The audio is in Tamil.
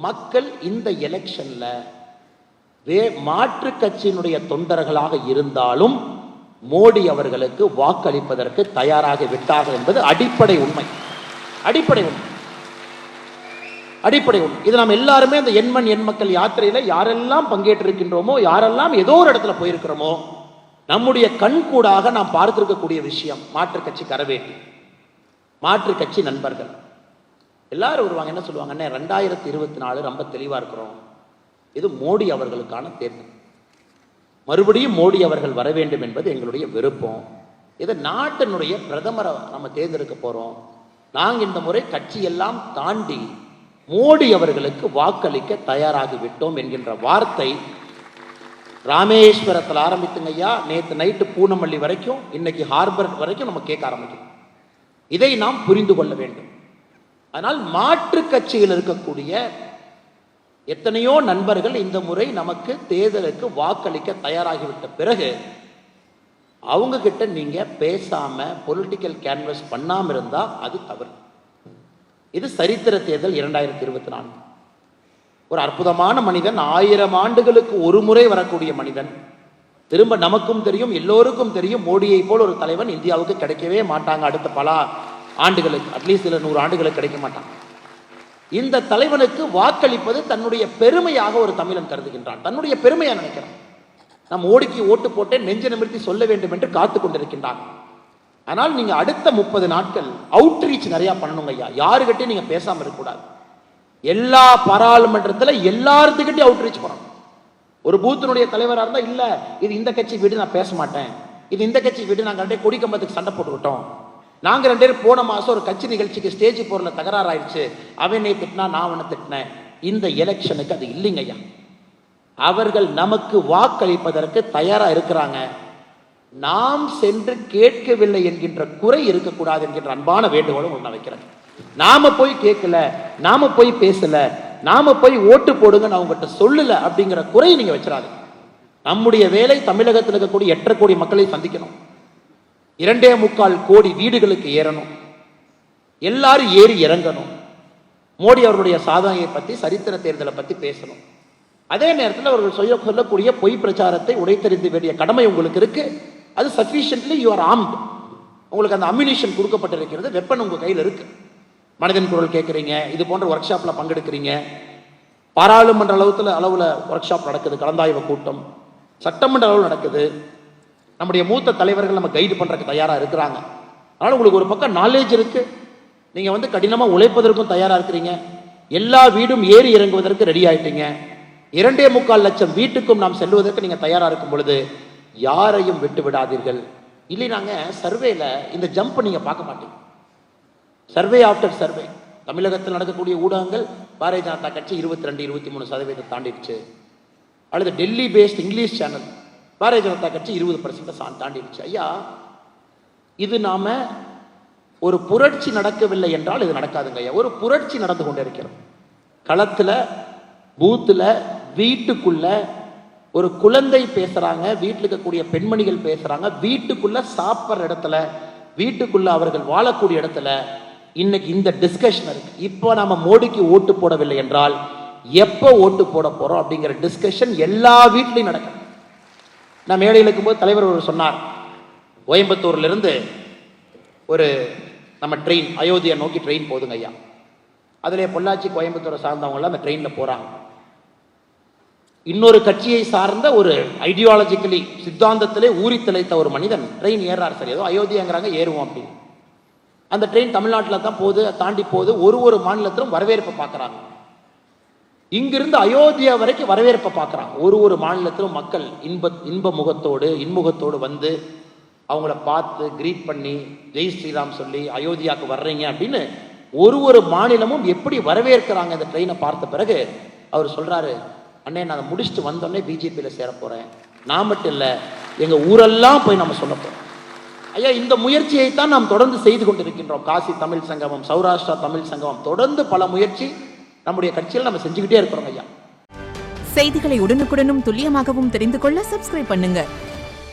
மக்கள் இந்த எலெக்ஷன்ல மாற்று கட்சியினுடைய தொண்டர்களாக இருந்தாலும் மோடி அவர்களுக்கு வாக்களிப்பதற்கு தயாராக விட்டார்கள் என்பது அடிப்படை உண்மை. அடிப்படை உண்மை. இது நாம் எல்லாருமே அந்த எண்மண் எண் மக்கள் யாத்திரையில யாரெல்லாம் பங்கேற்றிருக்கின்றோமோ, யாரெல்லாம் ஏதோ ஒரு இடத்துல போயிருக்கிறோமோ, நம்முடைய கண்கூடாக நாம் பார்த்திருக்கக்கூடிய விஷயம் மாற்று கட்சி கரவேட்டி, மாற்று கட்சி நண்பர்கள் எல்லாரும் வருவாங்க. என்ன சொல்லுவாங்க? 2024 ரொம்ப தெளிவா இருக்கிறோம், இது மோடி அவர்களுக்கான தேர்தல், மறுபடியும் மோடி அவர்கள் வர வேண்டும் என்பது எங்களுடைய விருப்பம், இது நாட்டினுடைய பிரதமரை நம்ம தேர்ந்தெடுக்க போறோம், நாங்கள் இந்த முறை கட்சியெல்லாம் தாண்டி மோடி அவர்களுக்கு வாக்களிக்க தயாராகி விட்டோம் என்கின்ற வார்த்தை ராமேஸ்வரத்தில் ஆரம்பித்துங்க ஐயா, நேற்று நைட்டு பூனமல்லி வரைக்கும், இன்னைக்கு ஹார்பர் வரைக்கும் நம்ம கேட்க ஆரம்பிக்கும். இதை நாம் புரிந்து கொள்ள வேண்டும். அதனால் மாற்று கட்சியில் இருக்கக்கூடிய எத்தனையோ நண்பர்கள் இந்த முறை நமக்கு தேர்தலுக்கு வாக்களிக்க தயாராகிவிட்ட பிறகு அவங்க கிட்ட நீங்க பேசாம பொலிட்டிக்கல் கேன்வஸ் பண்ணாம இருந்தா அது தவறு. இது சரித்திர தேர்தல் 2024. ஒரு அற்புதமான மனிதன், 1000 ஆண்டுகளுக்கு ஒரு முறை வரக்கூடிய மனிதன், திரும்ப நமக்கும் தெரியும், எல்லோருக்கும் தெரியும், மோடியை போல் ஒரு தலைவன் இந்தியாவுக்கு கிடைக்கவே மாட்டாங்க. அடுத்த பல ஆண்டுகளுக்கு, அட்லீஸ்ட் சில 100 ஆண்டுகளுக்கு கிடைக்க மாட்டாங்க. இந்த தலைவனுக்கு வாக்களிப்பது தன்னுடைய பெருமையாக ஒரு தமிழன் கருதுகின்றான், தன்னுடைய பெருமையா நினைக்கிறான். நம் மோடிக்கு ஓட்டு போட்டே நெஞ்ச நிமிர்த்தி சொல்ல வேண்டும் என்று காத்து கொண்டிருக்கின்றான். ஆனால் நீங்க அடுத்த 30 நாட்கள் அவுட்ரீச் நிறைய பண்ணணுங்க ஐயா. யாருகிட்டையும் நீங்க பேசாம இருக்கக்கூடாது. எல்லா பாராளுமன்றத்தில் எல்லாத்துக்கிட்டையும் அவுட்ரீச் பண்ணணும். ஒரு பூத்தினுடைய தலைவராக இருந்தால் இல்ல இது இந்த கட்சி வீடு, நான் பேச மாட்டேன், இது இந்த கட்சி வீடு, நாங்கள் 2 கொடி கம்பத்துக்கு சண்டை போட்டுக்கிட்டோம், நாங்க 2 பேரும் போன மாசம் ஒரு கட்சி நிகழ்ச்சிக்கு ஸ்டேஜ் போறல தகராறு ஆயிடுச்சு, அவனை திட்டினா நான் அவனை திட்டினேன். இந்த எலெக்ஷனுக்கு அது இல்லைங்க ஐயா. அவர்கள் நமக்கு வாக்களிப்பதற்கு தயாரா இருக்கிறாங்க. நாம் சென்று கேட்கவில்லை என்கின்ற குறை இருக்கக்கூடாது என்கின்ற அன்பான வேண்டுகோளும் ஒன்று வைக்கிறேன். நாம போய் கேட்கல, நாம போய் பேசல, நாம போய் ஓட்டு போடுங்க நான் உங்ககிட்ட சொல்லல அப்படிங்கிற குறை நீங்க வச்சிடாது. நம்முடைய வேலை தமிழகத்தில் இருக்கக்கூடிய 8.5 கோடி மக்களை சந்திக்கணும், 2.25 கோடி வீடுகளுக்கு ஏறணும், எல்லாரும் ஏறி இறங்கணும், மோடி அவர்களுடைய சாதனையை பற்றி, சரித்திர தேர்தலை பற்றி பேசணும். அதே நேரத்தில் அவர்கள் சொல்லக்கூடிய பொய் பிரச்சாரத்தை உடைத்தறிந்து வேண்டிய கடமை உங்களுக்கு இருக்கு. அது சஃபிஷியன்ட்லி யூ ஆர் ஆர்ம்டு. உங்களுக்கு அந்த அம்யூனிஷன் கொடுக்கப்பட்டிருக்கிறது, வெப்பன் உங்க கையில் இருக்கு. மனிதன் குரல் கேட்குறீங்க, இது போன்ற ஒர்க் ஷாப்ல பங்கெடுக்கிறீங்க, பாராளுமன்ற அளவில் ஒர்க் ஷாப் நடக்குது, கலந்தாய்வு கூட்டம் சட்டமன்ற அளவில் நடக்குது, நம்முடைய மூத்த தலைவர்கள் நம்ம கைடு பண்றதுக்கு தயாரா இருக்கிறாங்க. அதனால உங்களுக்கு ஒரு பக்கம் நாலேஜ் இருக்கு, நீங்க கடினமா உழைப்பதற்கும் தயாரா இருக்கிறீங்க, எல்லா வீடும் ஏறி இறங்குவதற்கு ரெடி ஆயிட்டீங்க, 2.25 லட்சம் வீட்டுக்கும் நாம் செல்வதற்கு நீங்க தயாரா இருக்கும் பொழுது யாரையும் விட்டு விடாதீர்கள். இல்லைனாங்க சர்வேல இந்த ஜம்ப் நீங்க பார்க்க மாட்டீங்க. சர்வே ஆஃப்டர் சர்வே தமிழகத்தில் நடக்கக்கூடிய ஊடகங்கள் பாரதிய ஜனதா கட்சி 22-23% தாண்டிடுச்சு, அல்லது Delhi based English channel Bharatiya Janata கட்சி 20% தாண்டிடுச்சு. ஐயா, இது நாம ஒரு புரட்சி நடக்கவில்லை என்றால் இது நடக்காதுங்க ஐயா. ஒரு புரட்சி நடந்து கொண்டிருக்கிறோம். களத்துல, பூத்துல, வீட்டுக்குள்ள ஒரு குழந்தை பேசுறாங்க, வீட்டில் இருக்கக்கூடிய பெண்மணிகள் பேசுறாங்க, வீட்டுக்குள்ள சாப்பிட்ற இடத்துல, வீட்டுக்குள்ள அவர்கள் வாழக்கூடிய இடத்துல இன்னைக்கு இந்த டிஸ்கஷன் இருக்கு. இப்போ நாம மோடிக்கு ஓட்டு போடவில்லை என்றால் எப்போ ஓட்டு போட போறோம் அப்படிங்கிற டிஸ்கஷன் எல்லா வீட்லையும் நடக்கும். நான் மேடையில் இருக்கும்போது தலைவர் ஒரு சொன்னார், கோயம்புத்தூர்ல இருந்து ஒரு நம்ம ட்ரெயின் அயோத்தியா நோக்கி ட்ரெயின் போதுங்க ஐயா, அதுல பொள்ளாச்சி கோயம்புத்தூரை சார்ந்தவங்க அந்த ட்ரெயின்ல போறாங்க. இன்னொரு கட்சியை சார்ந்த ஒரு ஐடியாலஜிக்கலி சித்தாந்தத்திலே ஊறி திளைத்த ஒரு மனிதன் ட்ரெயின் ஏறார். சரி, ஏதோ அயோத்தியாங்கிறாங்க, ஏறுவோம் அப்படின்னு. அந்த ட்ரெயின் தமிழ்நாட்டில் தான் போகுது, தாண்டி போகுது. ஒரு மாநிலத்திலும் வரவேற்பை பார்க்குறாங்க. இங்கிருந்து அயோத்தியா வரைக்கும் வரவேற்பை பார்க்குறாங்க. ஒரு மாநிலத்திலும் மக்கள் இன்ப முகத்தோடு இன்முகத்தோடு வந்து அவங்கள பார்த்து கிரீட் பண்ணி ஜெய் ஸ்ரீராம் சொல்லி அயோத்தியாவுக்கு வர்றீங்க அப்படின்னு ஒரு மாநிலமும் எப்படி வரவேற்கிறாங்க. இந்த ட்ரெயினை பார்த்த பிறகு அவர் சொல்றாரு, அண்ணே நான் முடிச்சுட்டு வந்தோடனே பிஜேபியில் சேர போறேன், நான் மட்டும் இல்லை எங்க ஊரெல்லாம் போய் நம்ம சொல்ல போறோம். ஐயா, இந்த முயற்சியை தான் நாம் தொடர்ந்து செய்து கொண்டிருக்கின்றோம். காசி தமிழ் சங்கமம், சௌராஷ்டிரா தமிழ் சங்கமம், தொடர்ந்து பல முயற்சி நம்முடைய கட்சியில் நம்ம செஞ்சுக்கிட்டே இருக்கிறோம் ஐயா. செய்திகளை உடனுக்குடனும் துல்லியமாகவும் தெரிந்து கொள்ள சப்ஸ்கிரைப் பண்ணுங்க.